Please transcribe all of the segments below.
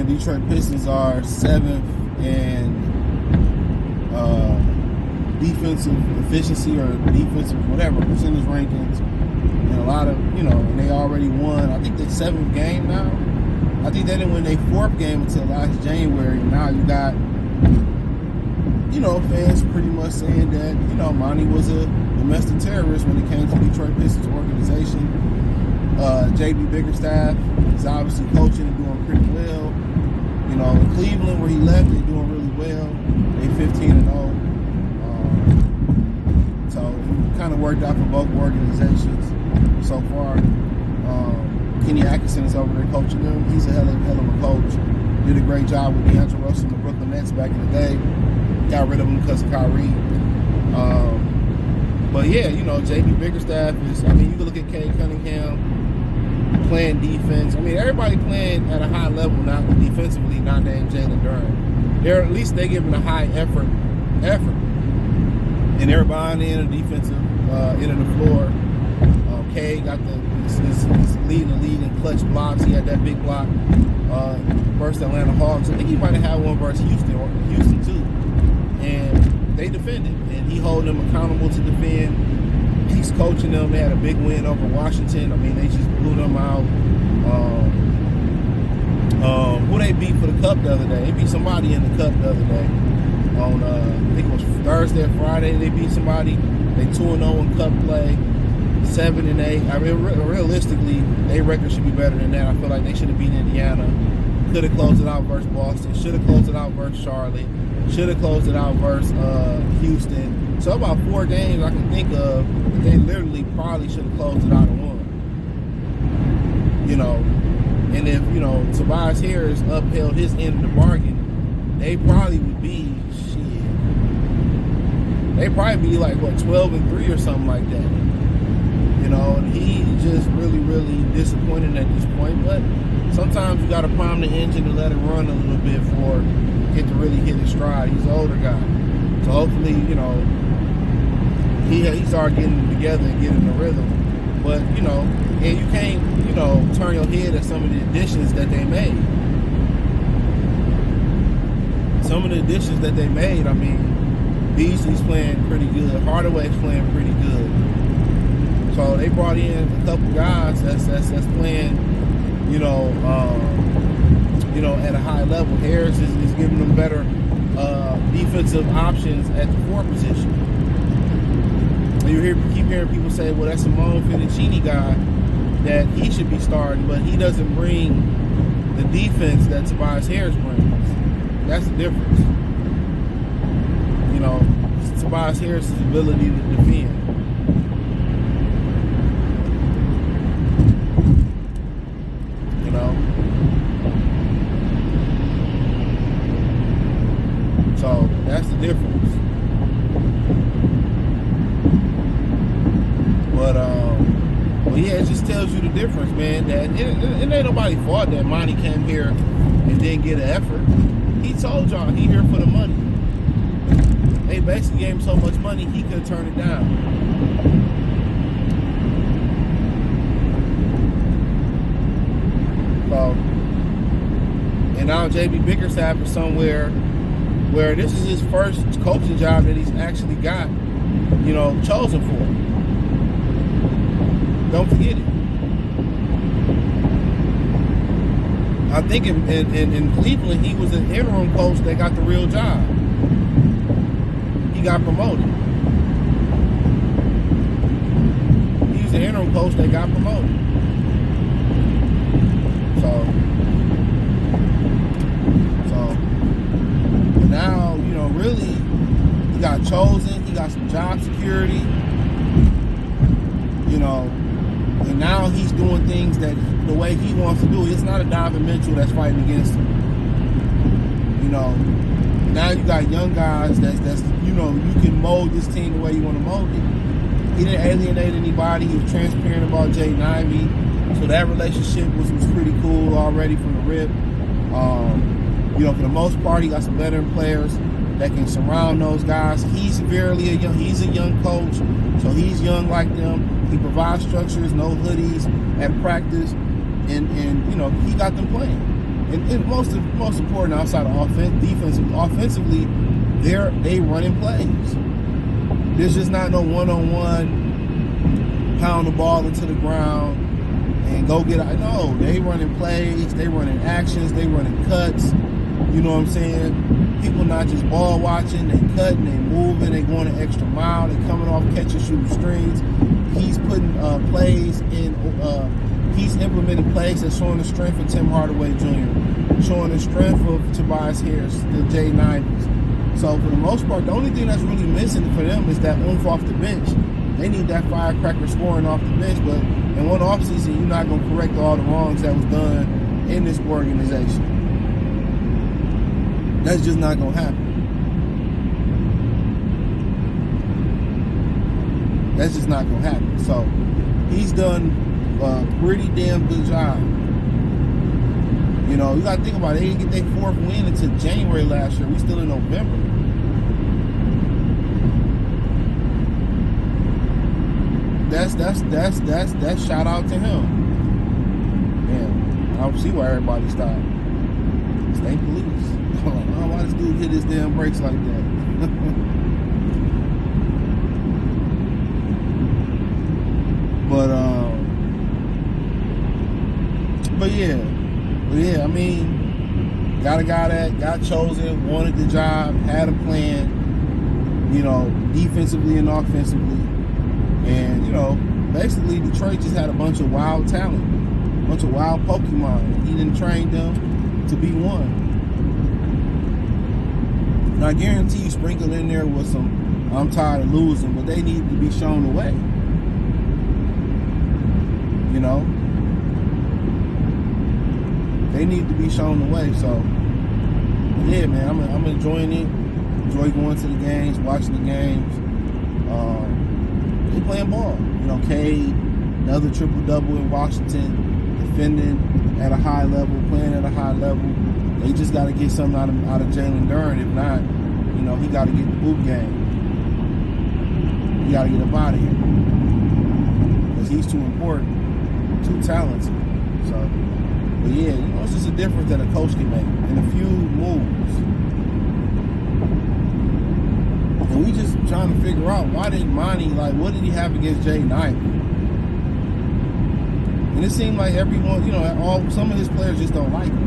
Detroit Pistons are 7th in defensive efficiency or defensive whatever percentage rankings, and a lot of and they already won. I think their 7th game now. I think they didn't win their 4th game until last January. Now you got fans pretty much saying that Monty was a domestic terrorist when it came to Detroit Pistons organization. JB Bickerstaff is obviously coaching and doing pretty well. In Cleveland where he left, they're doing really well. They 15-0. So it kind of worked out for both organizations so far. Kenny Atkinson is over there coaching them. He's a hell of a coach. Did a great job with D'Angelo Russell and the Brooklyn Nets back in the day. Got rid of him because of Kyrie. But yeah, JB Bickerstaff is, you can look at Cade Cunningham playing defense. Everybody playing at a high level now defensively, not named Jalen Duren. At least they giving a high effort. And they're buying in the defensive end of the floor. Cade got is leading the league in clutch blocks. He had that big block versus Atlanta Hawks. I think he might have had one versus Houston too. And they defended, and he holding them accountable to defend. He's coaching them. They had a big win over Washington. They just blew them out. Who they beat for the Cup the other day? They beat somebody in the Cup the other day. On I think it was Thursday or Friday. They beat somebody. They 2-0 in Cup play. 7-8. Realistically, their record should be better than that. I feel like they should have beaten Indiana. Could have closed it out versus Boston. Should have closed it out versus Charlotte. Should have closed it out versus Houston. So about 4 games I can think of that they literally probably should have closed it out and won. And if Tobias Harris upheld his end of the bargain, they probably would be They probably be like 12-3 or something like that. And he just really, really disappointed at this point. But sometimes you got to prime the engine and let it run a little bit for it to really hit his stride. He's an older guy. So hopefully, he started getting it together and getting the rhythm. But, and you can't, turn your head at some of the additions that they made. Some of the additions that they made, Beasley's playing pretty good. Hardaway's playing pretty good. So they brought in a couple guys that's playing, at a high level. Harris is giving them better defensive options at the 4 position. You keep hearing people say, well, that's Simone Finucini guy that he should be starting, but he doesn't bring the defense that Tobias Harris brings. That's the difference. Tobias Harris' ability to defend. So that's the difference. But yeah, it just tells you the difference, man. That it ain't nobody's fault that Monty came here and didn't get an effort. He told y'all he here for the money. They basically gave him so much money he couldn't turn it down. So, and now JB Bickerstaff is somewhere where this is his first coaching job that he's actually got, chosen for. Don't forget it. I think in Cleveland, he was an interim coach that got the real job. He got promoted. He was the interim coach that got promoted. So now, really, he got chosen. He got some job security. And now he's doing things that the way he wants to do. It's not a Donovan Mitchell that's fighting against him. Now you got young guys that's you can mold this team the way you want to mold it. He didn't alienate anybody. He was transparent about Jaden Ivey. So that relationship was pretty cool already from the rip. For the most part, he got some veteran players that can surround those guys. He's a young coach, so he's young like them. He provides structures, no hoodies at practice, and he got them playing. and most important outside of offensively, they running plays. There's just not no one-on-one pound the ball into the ground and go get it. No, they running plays, they running actions, they running cuts. You know what I'm saying? People not just ball watching, they cutting, they moving, they going an extra mile, they coming off catch and shoot screens. He's putting plays in, he's implementing plays that's showing the strength of Tim Hardaway Jr., showing the strength of Tobias Harris, the J90s. So for the most part, the only thing that's really missing for them is that oomph off the bench. They need that firecracker scoring off the bench, but in one offseason, you're not going to correct all the wrongs that was done in this organization. That's just not going to happen. That's just not going to happen. So he's done a pretty damn good job. You know, you got to think about it. They didn't get their fourth win until January last year. We still in November. That's shout out to him. Man, I don't see why everybody stopped. State police. Why this dude hit his damn brakes like that? But yeah, I mean, got a guy that got chosen, wanted the job, had a plan, you know, defensively and offensively. And, you know, basically Detroit just had a bunch of wild talent, a bunch of wild Pokemon. He didn't train them to be one. And I guarantee you sprinkled in there with some, I'm tired of losing, but they need to be shown the way. You know? They need to be shown the way. So, yeah, man, I'm enjoying it. Enjoy going to the games, watching the games. They playing ball. You know, Cade, another triple-double in Washington, defending at a high level, playing at a high level. They just got to get something out of Jalen Duren. If not, you know, he got to get the boot game. He got to get up out of here. Because he's too important, too talented. So, but yeah, you know, it's just a difference that a coach can make in a few moves. And we just trying to figure out why did Monty, like, what did he have against J90? And it seemed like everyone, you know, some of his players just don't like him.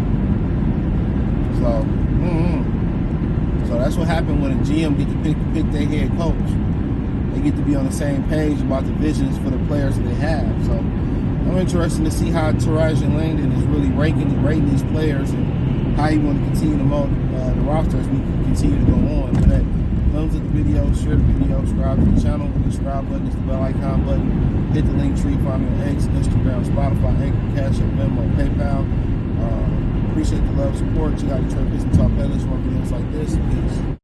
So that's what happened when a GM get to pick their head coach. They get to be on the same page about the visions for the players that they have. So I'm interested to see how Tarajian Langdon is really rating these players and how he want to continue to mold the roster as we continue to go on. But hey, thumbs up the video, share the video, subscribe to the channel. The subscribe button is the bell icon button. Hit the link tree, find me on X, Instagram, Spotify, Anchor, Cash App, Venmo, PayPal. Appreciate the love, support. You got to Detroit Pistons Talk playlist for videos like this. Peace.